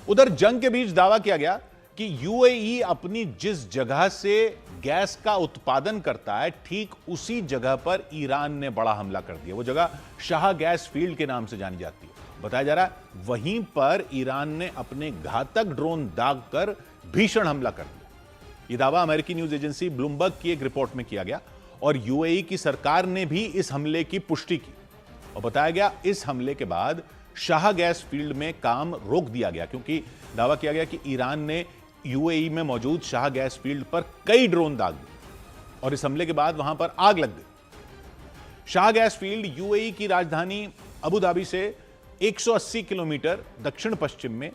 उधर जंग के बीच दावा किया गया कि यूएई अपनी जिस जगह से गैस का उत्पादन करता है ठीक उसी जगह पर ईरान ने बड़ा हमला कर दिया। वो जगह शाह गैस फील्ड के नाम से जानी जाती है। बताया जा रहा है वहीं पर ईरान ने अपने घातक ड्रोन दाग कर भीषण हमला कर दिया। यह दावा अमेरिकी न्यूज एजेंसी ब्लूमबर्ग की एक रिपोर्ट में किया गया और यूएई की सरकार ने भी इस हमले की पुष्टि की और बताया गया इस हमले के बाद शाह गैस फील्ड में काम रोक दिया गया, क्योंकि दावा किया गया कि ईरान ने यूएई में मौजूद शाह गैस फील्ड पर कई ड्रोन दाग दिए और इस हमले के बाद वहां पर आग लग गई। शाह गैस फील्ड यूएई की राजधानी अबू धाबी से 180 किलोमीटर दक्षिण पश्चिम में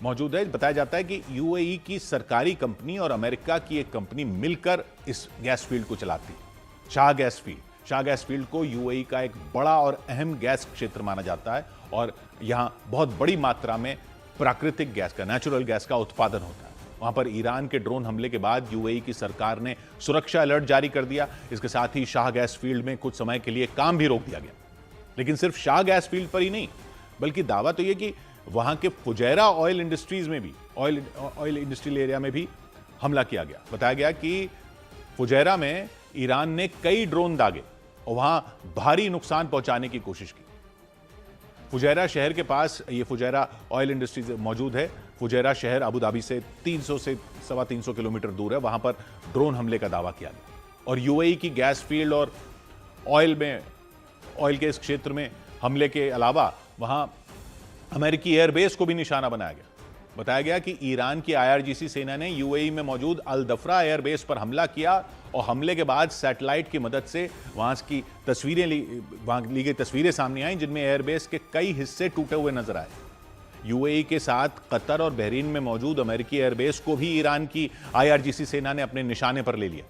मौजूद है। बताया जाता है कि यूएई की सरकारी कंपनी और अमेरिका की एक कंपनी मिलकर इस गैस फील्ड को चलाती है। शाह गैस फील्ड को यूएई का एक बड़ा और अहम गैस क्षेत्र माना जाता है और यहां बहुत बड़ी मात्रा में प्राकृतिक गैस का, नेचुरल गैस का उत्पादन होता है। वहां पर ईरान के ड्रोन हमले के बाद यूएई की सरकार ने सुरक्षा अलर्ट जारी कर दिया। इसके साथ ही शाह गैस फील्ड में कुछ समय के लिए काम भी रोक दिया गया। लेकिन सिर्फ शाह गैस फील्ड पर ही नहीं, बल्कि दावा तो यह कि वहां के फुजैरा ऑयल इंडस्ट्रीज में भी, ऑयल इंडस्ट्रियल एरिया में भी हमला किया गया। बताया गया कि फुजैरा में ईरान ने कई ड्रोन दागे और वहां भारी नुकसान पहुंचाने की कोशिश की। फुजैरा शहर के पास ये फुजैरा ऑयल इंडस्ट्रीज मौजूद है। फुजैरा शहर अबू धाबी से 300 से 325 किलोमीटर दूर है। वहां पर ड्रोन हमले का दावा किया गया और यूएई की गैस फील्ड और ऑयल के इस क्षेत्र में हमले के अलावा वहां अमेरिकी एयरबेस को भी निशाना बनाया गया। बताया गया कि ईरान की आईआरजीसी सेना ने यूएई में मौजूद अल दफरा एयरबेस पर हमला किया और हमले के बाद सैटेलाइट की मदद से वहां ली गई तस्वीरें सामने आई, जिनमें एयरबेस के कई हिस्से टूटे हुए नजर आए। यूएई के साथ कतर और बहरीन में मौजूद अमेरिकी एयरबेस को भी ईरान की आईआरजीसी सेना ने अपने निशाने पर ले लिया।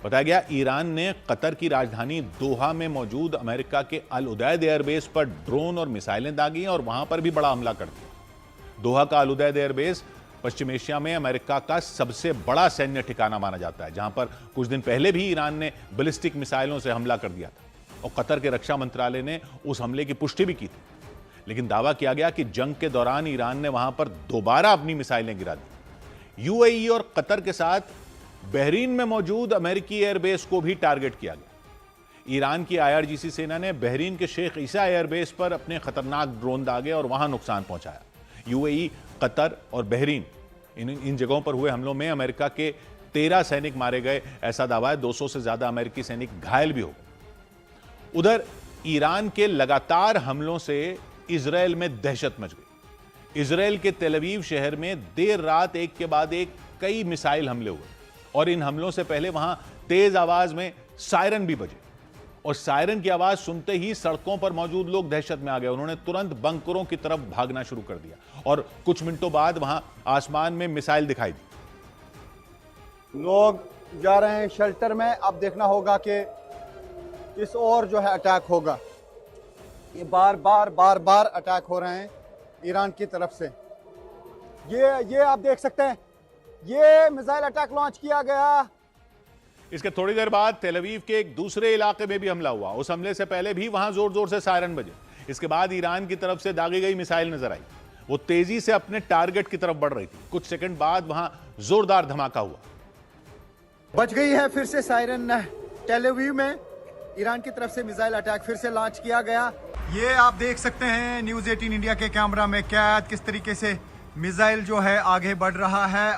बताया गया ईरान ने कतर की राजधानी दोहा में मौजूद अमेरिका के अल उदैद एयरबेस पर ड्रोन और मिसाइलें दागी और वहां पर भी बड़ा हमला कर दिया। दोहा का अल उदैद एयरबेस पश्चिम एशिया में अमेरिका का सबसे बड़ा सैन्य ठिकाना माना जाता है, जहां पर कुछ दिन पहले भी ईरान ने बैलिस्टिक मिसाइलों से हमला कर दिया था और कतर के रक्षा मंत्रालय ने उस हमले की पुष्टि भी की थी। लेकिन दावा किया गया कि जंग के दौरान ईरान ने वहां पर दोबारा अपनी मिसाइलें गिरा दी। यूएई और कतर के साथ बहरीन में मौजूद अमेरिकी एयरबेस को भी टारगेट किया गया। ईरान की आईआरजीसी सेना ने बहरीन के शेख ईसा एयरबेस पर अपने खतरनाक ड्रोन दागे और वहां नुकसान पहुंचाया। यूएई, कतर और बहरीन इन जगहों पर हुए हमलों में अमेरिका के 13 सैनिक मारे गए, ऐसा दावा है। 200 से ज्यादा अमेरिकी सैनिक घायल भी हो गए। उधर ईरान के लगातार हमलों से इजरायल में दहशत मच गई। इजरायल के तेल अवीव शहर में देर रात एक के बाद एक कई मिसाइल हमले हुए और इन हमलों से पहले वहां तेज आवाज में सायरन भी बजे और सायरन की आवाज सुनते ही सड़कों पर मौजूद लोग दहशत में आ गए। उन्होंने तुरंत बंकरों की तरफ भागना शुरू कर दिया और कुछ मिनटों बाद वहां आसमान में मिसाइल दिखाई दी। लोग जा रहे हैं शेल्टर में। अब देखना होगा कि किस और जो है अटैक होगा। ये बार बार अटैक हो रहे हैं ईरान की तरफ से। ये आप देख सकते हैं, ये मिसाइल अटैक लॉन्च किया गया। इसके थोड़ी देर बाद तेल अवीव के एक दूसरे इलाके में भी हमला हुआ। उस हमले से पहले भी वहां जोर जोर से सायरन बजे। इसके बाद ईरान की तरफ से दागी गई मिसाइल नजर आई। वो तेजी से अपने टारगेट की तरफ बढ़ रही थी। कुछ सेकंड बाद वहां जोरदार धमाका हुआ। बच गई है फिर से सायरन। तेल अवीव में ईरान की तरफ से मिसाइल अटैक फिर से लॉन्च किया गया। ये आप देख सकते हैं न्यूज 18 इंडिया के कैमरा में कैद किस तरीके से मिसाइल जो है आगे बढ़ रहा है।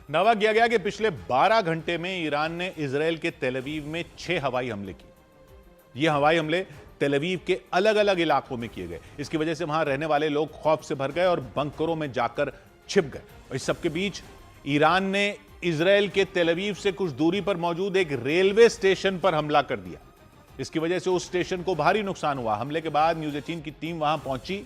दावा किया गया कि पिछले 12 घंटे में ईरान ने इजरायल के तेल अवीव में 6 हवाई हमले किए। ये हवाई हमले तेल अवीव के अलग अलग इलाकों में किए गए। इसकी वजह से वहां रहने वाले लोग खौफ से भर गए और बंकरों में जाकर छिप गए। और इस सबके बीच ईरान ने इजरायल के तेल अवीव से कुछ दूरी पर मौजूद एक रेलवे स्टेशन पर हमला कर दिया। इसकी वजह से उस स्टेशन को भारी नुकसान हुआ। हमले के बाद न्यूज 18 की टीम वहां पहुंची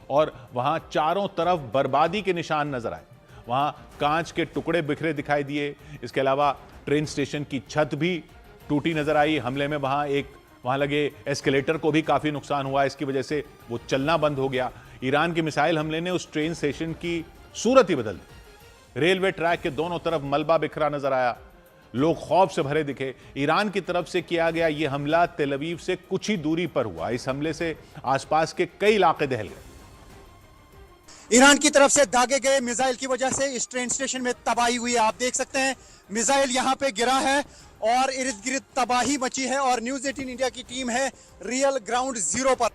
और वहां चारों तरफ बर्बादी के निशान नजर आए। वहां कांच के टुकड़े बिखरे दिखाई दिए। इसके अलावा ट्रेन स्टेशन की छत भी टूटी नजर आई। हमले में वहां लगे एस्केलेटर को भी काफी नुकसान हुआ। इसकी वजह से वो चलना बंद हो गया। ईरान के मिसाइल हमले ने उस ट्रेन स्टेशन की सूरत ही बदल दी। रेलवे ट्रैक के दोनों तरफ मलबा बिखरा नजर आया। लोग खौफ से भरे दिखे। ईरान की तरफ से किया गया यह हमला तेल अवीव से कुछ ही दूरी पर हुआ। इस हमले से आसपास के कई इलाके दहल गए। ईरान की तरफ से दागे गए मिसाइल की वजह से इस ट्रेन स्टेशन में तबाही हुई है। आप देख सकते हैं मिसाइल यहां पे गिरा है और इर्द गिर्द तबाही मची है और न्यूज 18 इंडिया की टीम है रियल ग्राउंड जीरो पर।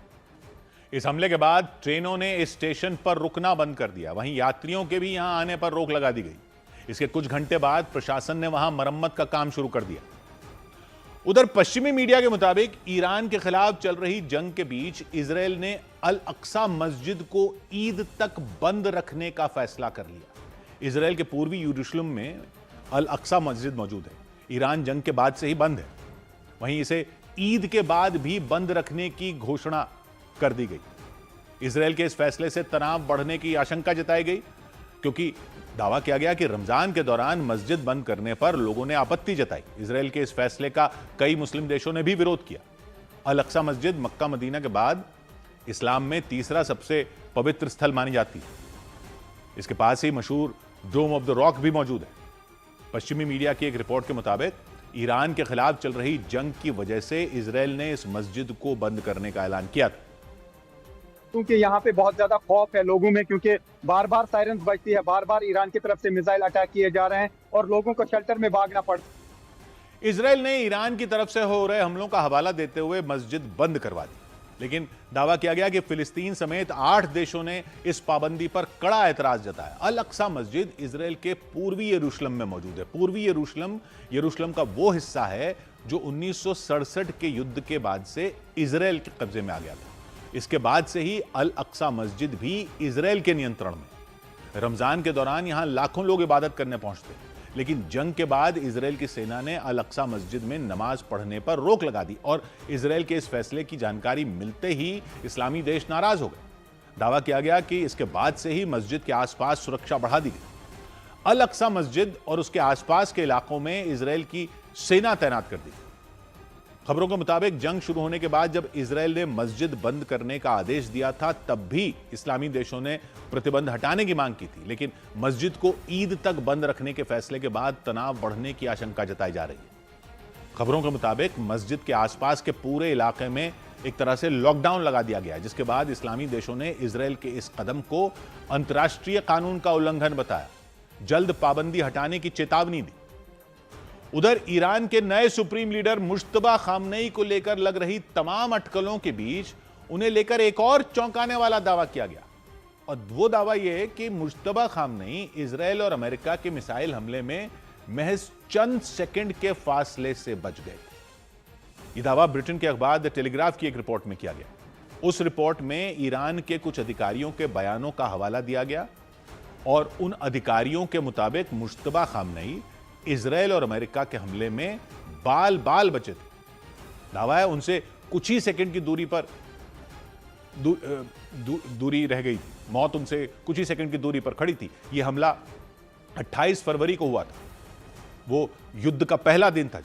इस हमले के बाद ट्रेनों ने इस स्टेशन पर रुकना बंद कर दिया। वहीं यात्रियों के भी यहां आने पर रोक लगा दी गई। इसके कुछ घंटे बाद प्रशासन ने वहां मरम्मत का काम शुरू कर दिया। उधर पश्चिमी मीडिया के मुताबिक ईरान के खिलाफ चल रही जंग के बीच इजरायल ने अल अक्सा मस्जिद को ईद तक बंद रखने का फैसला कर लिया। इजरायल के पूर्वी यरूशलेम में अल अक्सा मस्जिद मौजूद है। ईरान जंग के बाद से ही बंद है। वहीं इसे ईद के बाद भी बंद रखने की घोषणा कर दी गई। इजरायल के इस फैसले से तनाव बढ़ने की आशंका जताई गई, क्योंकि दावा किया गया कि रमजान के दौरान मस्जिद बंद करने पर लोगों ने आपत्ति जताई। इजरायल के इस फैसले का कई मुस्लिम देशों ने भी विरोध किया। अल अक्सा मस्जिद मक्का मदीना के बाद इस्लाम में तीसरा सबसे पवित्र स्थल मानी जाती है। इसके पास ही मशहूर डोम ऑफ द रॉक भी मौजूद है। पश्चिमी मीडिया की एक रिपोर्ट के मुताबिक ईरान के खिलाफ चल रही जंग की वजह से इजरायल ने इस मस्जिद को बंद करने का ऐलान किया था। क्योंकि यहाँ पे बहुत ज्यादा खौफ है लोगों में, क्योंकि बार बार सायरन्स बजती है, बार बार ईरान की तरफ से मिसाइल अटैक किए जा रहे हैं और लोगों को शेल्टर में भागना पड़ता है। इजरायल ने ईरान की तरफ से हो रहे हमलों का हवाला देते हुए मस्जिद बंद करवा दी, लेकिन दावा किया गया कि फिलिस्तीन समेत 8 देशों ने इस पाबंदी पर कड़ा एतराज जताया। अल अक्सा मस्जिद इजरायल के पूर्वी यरूशलेम में मौजूद है। पूर्वी यरूशलेम का वो हिस्सा है जो 1967 के युद्ध के बाद से इजरायल के कब्जे में आ गया था। इसके बाद से ही अल अक्सा मस्जिद भी इजरायल के नियंत्रण में। रमजान के दौरान यहां लाखों लोग इबादत करने पहुंचते, लेकिन जंग के बाद इजरायल की सेना ने अल अक्सा मस्जिद में नमाज पढ़ने पर रोक लगा दी और इजरायल के इस फैसले की जानकारी मिलते ही इस्लामी देश नाराज हो गए। दावा किया गया कि इसके बाद से ही मस्जिद के आसपास सुरक्षा बढ़ा दी गई। अल अक्सा मस्जिद और उसके आसपास के इलाकों में इजरायल की सेना तैनात कर दी। खबरों के मुताबिक जंग शुरू होने के बाद जब इजरायल ने मस्जिद बंद करने का आदेश दिया था, तब भी इस्लामी देशों ने प्रतिबंध हटाने की मांग की थी, लेकिन मस्जिद को ईद तक बंद रखने के फैसले के बाद तनाव बढ़ने की आशंका जताई जा रही है। खबरों के मुताबिक मस्जिद के आसपास के पूरे इलाके में एक तरह से लॉकडाउन लगा दिया गया, जिसके बाद इस्लामी देशों ने इजरायल के इस कदम को अंतर्राष्ट्रीय कानून का उल्लंघन बताया। जल्द पाबंदी हटाने की चेतावनी दी। उधर ईरान के नए सुप्रीम लीडर मुश्तबा खामनेई को लेकर लग रही तमाम अटकलों के बीच उन्हें लेकर एक और चौंकाने वाला दावा किया गया, और वो दावा यह है कि मुश्तबा खामनेई इजरायल और अमेरिका के मिसाइल हमले में महज चंद सेकंड के फासले से बच गए। यह दावा ब्रिटेन के अखबार द टेलीग्राफ की एक रिपोर्ट में किया गया। उस रिपोर्ट में ईरान के कुछ अधिकारियों के बयानों का हवाला दिया गया और उन अधिकारियों के मुताबिक मुश्तबा खामनेई इजरायल और अमेरिका के हमले में बाल बाल बचे थे। दावा है उनसे कुछ ही सेकंड की दूरी पर दूरी रह गई थी। मौत उनसे कुछ ही सेकंड की दूरी पर खड़ी थी। यह हमला 28 फरवरी को हुआ था। वो युद्ध का पहला दिन था।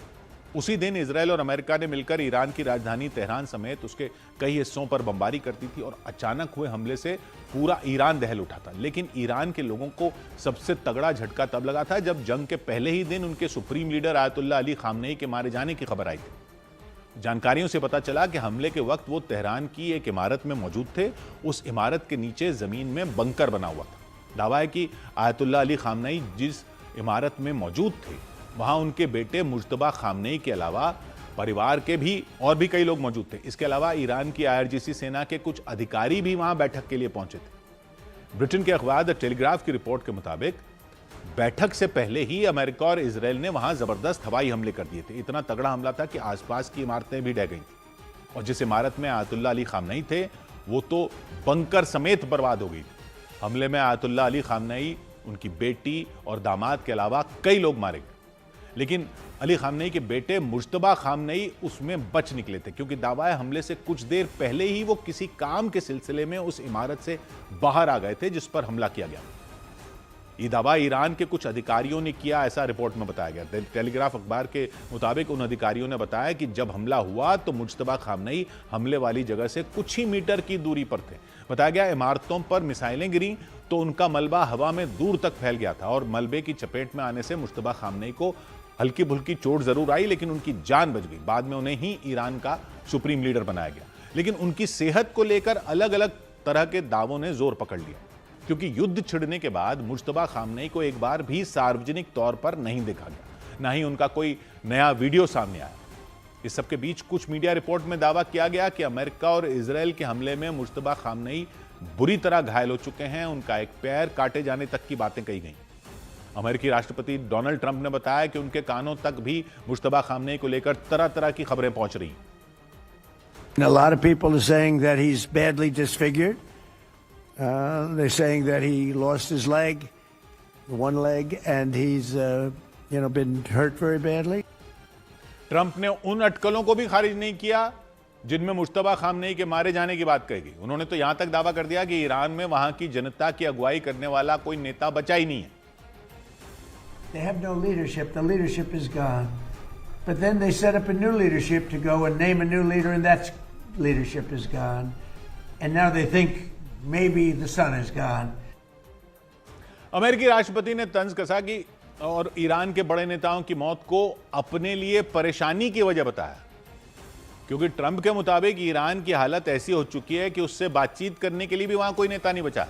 उसी दिन इजरायल और अमेरिका ने मिलकर ईरान की राजधानी तेहरान समेत उसके कई हिस्सों पर बमबारी करती थी और अचानक हुए हमले से पूरा ईरान दहल उठा था। लेकिन ईरान के लोगों को सबसे तगड़ा झटका तब लगा था जब जंग के पहले ही दिन उनके supreme leader Ayatollah Ali Khamenei के मारे जाने की खबर आई थी। जानकारियों से पता चला कि हमले के वक्त वो तेहरान की एक इमारत में मौजूद थे। उस इमारत के नीचे जमीन में बंकर बना हुआ था। दावा है कि आयतुल्लाह अली खामनेई जिस इमारत में मौजूद थे, वहां उनके बेटे मुश्तबा खामनेई के अलावा परिवार के भी और भी कई लोग मौजूद थे। इसके अलावा ईरान की IRGC सेना के कुछ अधिकारी भी वहां बैठक के लिए पहुंचे थे। ब्रिटेन के अखबार द टेलीग्राफ की रिपोर्ट के मुताबिक बैठक से पहले ही अमेरिका और इजरायल ने वहां जबरदस्त हवाई हमले कर दिए थे। इतना तगड़ा हमला था कि आसपास की इमारतें भी ढह गई थी और जिस इमारत में आयतुल्लाह अली खामनेई थे वो तो बंकर समेत बर्बाद हो गई थी। हमले में आयतुल्लाह अली खामनेई, उनकी बेटी और दामाद के अलावा कई लोग मारे गए, लेकिन अली खामनेई के बेटे मुश्तबा खामनेई उसमें बच निकले थे, क्योंकि दावा है हमले से कुछ देर पहले ही वो किसी काम के सिलसिले में उस इमारत से बाहर आ गए थे जिस पर हमला किया गया। ये दावा ईरान के कुछ अधिकारियों ने किया, ऐसा रिपोर्ट में बताया गया। टेलीग्राफ अखबार के मुताबिक उन अधिकारियों ने बताया कि जब हमला हुआ तो मुश्तबा खामनेई हमले वाली जगह से कुछ ही मीटर की दूरी पर थे। बताया गया इमारतों पर मिसाइलें गिरी तो उनका मलबा हवा में दूर तक फैल गया था और मलबे की चपेट में आने से मुश्तबा खामनेई को हल्की फुल्की चोट जरूर आई, लेकिन उनकी जान बच गई। बाद में उन्हें ही ईरान का सुप्रीम लीडर बनाया गया, लेकिन उनकी सेहत को लेकर अलग अलग तरह के दावों ने जोर पकड़ लिया। क्योंकि युद्ध छिड़ने के बाद मुश्तबा खामनेई को एक बार भी सार्वजनिक तौर पर नहीं देखा गया, ना ही उनका कोई नया वीडियो सामने आया। इस सबके बीच कुछ मीडिया रिपोर्ट में दावा किया गया कि अमेरिका और इजराइल के हमले में मुश्तबा खामनेई बुरी तरह घायल हो चुके हैं, उनका एक पैर काटे जाने तक की बातें कही गई। अमेरिकी राष्ट्रपति डोनाल्ड ट्रंप ने बताया कि उनके कानों तक भी मुश्तबा खामनेई को लेकर तरह तरह की खबरें पहुंच रही। A lot of people are saying that he's badly disfigured. They're saying that he lost his leg, one leg, and he's, been hurt very badly. Trump ने उन अटकलों को भी खारिज नहीं किया जिनमें मुश्तबा खामनेई के मारे जाने की बात कही गई। उन्होंने तो यहां तक दावा कर दिया कि ईरान में वहां की जनता की अगुवाई करने वाला कोई नेता बचा ही नहीं है। They have no leadership. The leadership is gone. But then they set up a new leadership to go and name a new leader, and that leadership is gone. And now they think maybe the sun is gone. अमेरिकी राष्ट्रपति ने तंज कसा कि और Iran के बड़े नेताओं की मौत को अपने लिए परेशानी की वजह बताया, क्योंकि ट्रंप के मुताबिक ईरान की हालत ऐसी हो चुकी है कि उससे बातचीत करने के लिए भी वहां कोई नेता नहीं बचा।